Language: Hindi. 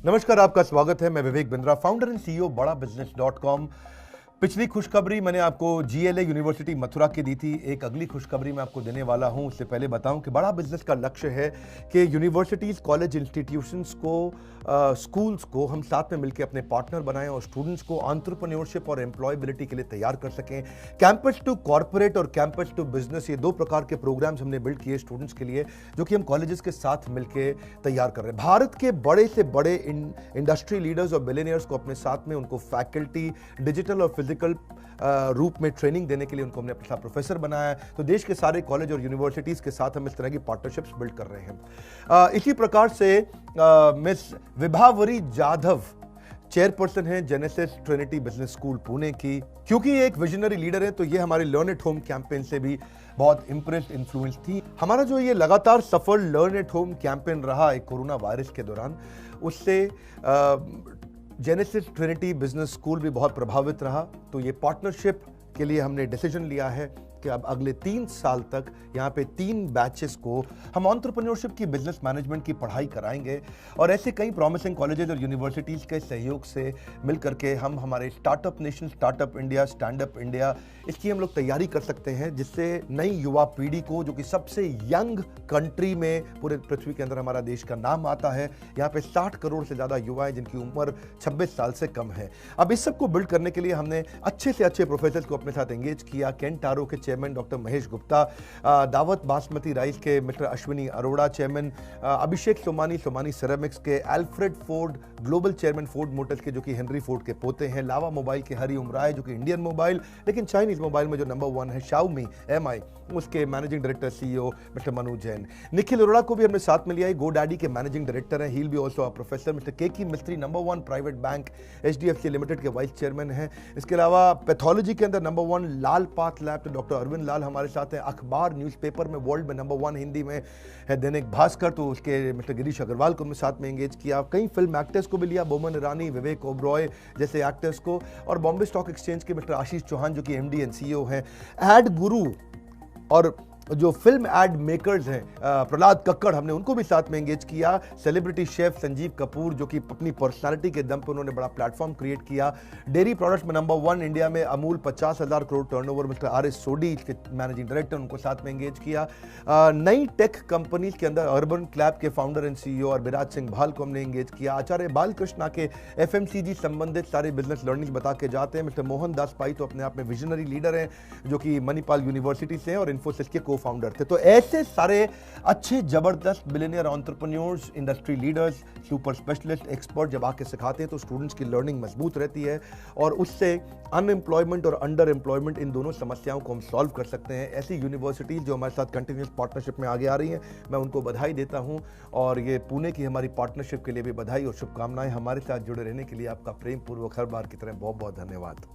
नमस्कार, आपका स्वागत है। मैं Vivek Bindra, founder and CEO बड़ा बिजनेस .com। पिछली खुशखबरी मैंने आपको जीएलए यूनिवर्सिटी मथुरा की दी थी। एक अगली खुशखबरी मैं आपको देने वाला हूं। उससे पहले बताऊं कि बड़ा बिजनेस का लक्ष्य है कि यूनिवर्सिटीज़, कॉलेज, इंस्टीट्यूशंस को, स्कूल्स को हम साथ में मिलकर अपने पार्टनर बनाएं और स्टूडेंट्स को एंटरप्रेन्योरशिप और एम्प्लॉयबिलिटी के लिए तैयार कर सकें। कैंपस टू कॉर्पोरेट और कैंपस टू बिजनेस, ये दो प्रकार के प्रोग्राम्स हमने बिल्ड किए स्टूडेंट्स के लिए, जो कि हम कॉलेजेस के साथ मिलकर तैयार कर रहे हैं। भारत के बड़े से बड़े इंडस्ट्री लीडर्स और बिलियनियर्स को अपने साथ में, उनको फैकल्टी, डिजिटल और फिजिकल रूप में ट्रेनिंग देने के लिए उनको हमने अपने साथ प्रोफेसर बनाया है। तो देश के सारे कॉलेज और यूनिवर्सिटीज़ के साथ हम इस तरह की पार्टनरशिप्स बिल्ड कर रहे हैं। इसी प्रकार से मिस विभावरी जाधव चेयरपर्सन हैं genesis Trinity business school Pune की। क्योंकि ये एक विजनरी लीडर है, तो ये हमारे लर्न एट होम कैंपेन से भी बहुत इंप्रेस्ड, इन्फ्लुएंस थी। हमारा जो ये लगातार सफल लर्न एट होम कैंपेन रहा एक कोरोना वायरस के दौरान, उससे जेनेसिस ट्रिनिटी बिजनेस स्कूल भी बहुत प्रभावित रहा। तो ये पार्टनरशिप के लिए हमने डिसीजन लिया है कि अब अगले 3 साल तक यहाँ पे 3 बैचेस को हम एंटरप्रेन्योरशिप की, बिजनेस मैनेजमेंट की पढ़ाई कराएंगे। और ऐसे कई प्रॉमिसिंग कॉलेजेस और यूनिवर्सिटीज़ के सहयोग से मिल करके हम हमारे startup nation, startup India, stand up India, इसकी हम लोग तैयारी कर सकते हैं, जिससे नई युवा पीढ़ी को, जो कि सबसे यंग कंट्री में पूरे पृथ्वी के अंदर हमारा देश का नाम आता है, यहाँ पे 60 करोड़ से ज़्यादा युवा हैं जिनकी उम्र 26 साल से कम है। अब इस सब को बिल्ड करने के लिए हमने अच्छे से अच्छे प्रोफेसर को अपने साथ एंगेज किया। केंट टारो के चेयरमैन डॉक्टर महेश गुप्ता, दावत बासमती राइस के मिस्टर अश्विनी अरोड़ा चेयरमैन, अभिषेक सोमानी सिरेमिक्स के, Alfred Ford global chairman Ford Motors के, जो कि हेनरी फोर्ड के पोते हैं, लावा मोबाइल के हरी उम राय, जो कि इंडियन मोबाइल लेकिन चाइनीज मोबाइल में जो नंबर 1 है, शाओमी एमआई, उसके managing director CEO mister Manu Jain. Nikhil Arora को भी हमने साथ में लिया है, गो डैडी के मैनेजिंग डायरेक्टर हैं, he will be also a professor. Mister Keki Mistry, number 1 private bank HDFC limited के वाइस चेयरमैन हैं। इसके अलावा पैथोलॉजी के अंदर नंबर 1 लाल पाथ लैब, तो डॉक्टर अरविंद लाल हमारे साथ हैं। अखबार, न्यूज़पेपर में वर्ल्ड में नंबर 1 हिंदी में है दैनिक भास्कर, तो उसके मिस्टर गिरीश अग्रवाल को हमने साथ में एंगेज किया। कई फिल्म एक्टर्स को भी लिया, बोमन ईरानी, विवेक ओबरॉय जैसे एक्टर्स को, और बॉम्बे स्टॉक एक्सचेंज के मिस्टर आशीष चौहान, जो कि एमडी एंड सीईओ हैं। एड गुरु और जो फिल्म एड मेकर्स हैं, प्रहलाद कक्कड़, हमने उनको भी साथ में एंगेज किया। सेलिब्रिटी शेफ संजीव कपूर, जो कि अपनी पर्सनालिटी के दम पर उन्होंने बड़ा प्लेटफॉर्म क्रिएट किया। डेयरी प्रोडक्ट्स में नंबर 1 इंडिया में अमूल, 50,000 करोड़ टर्नओवर, मिस्टर आर.एस. सोडी के मैनेजिंग डायरेक्टर, उनको साथ में एंगेज किया। नई टेक कंपनीज के अंदर अर्बन क्लैब के फाउंडर एंड सीईओ और विराज सिंह भाल को हमने एंगेज किया। आचार्य बालकृष्णा के एफएमसीजी संबंधित सारे बिजनेस लर्निंग बता के जाते हैं। मिस्टर मोहन दास पाई तो अपने आप में विजनरी लीडर हैं, जो कि मणिपाल यूनिवर्सिटी से हैं और इन्फोसिस के को फाउंडर थे। तो ऐसे सारे अच्छे जबरदस्त billionaire entrepreneurs, industry leaders, super specialist, expert जब आके सिखाते हैं तो स्टूडेंट्स की लर्निंग मजबूत रहती है और उससे अनएम्प्लॉयमेंट और अंडर एम्प्लॉयमेंट, इन दोनों समस्याओं को हम सॉल्व कर सकते हैं। ऐसी यूनिवर्सिटीज जो हमारे साथ कंटिन्यूस पार्टनरशिप में आगे आ रही हैं, मैं उनको बधाई देता हूं। और ये पुणे की हमारी पार्टनरशिप के लिए भी बधाई और शुभकामनाएं। हमारे साथ जुड़े रहने के लिए आपका प्रेम पूर्वक हर बार की तरह बहुत बहुत धन्यवाद।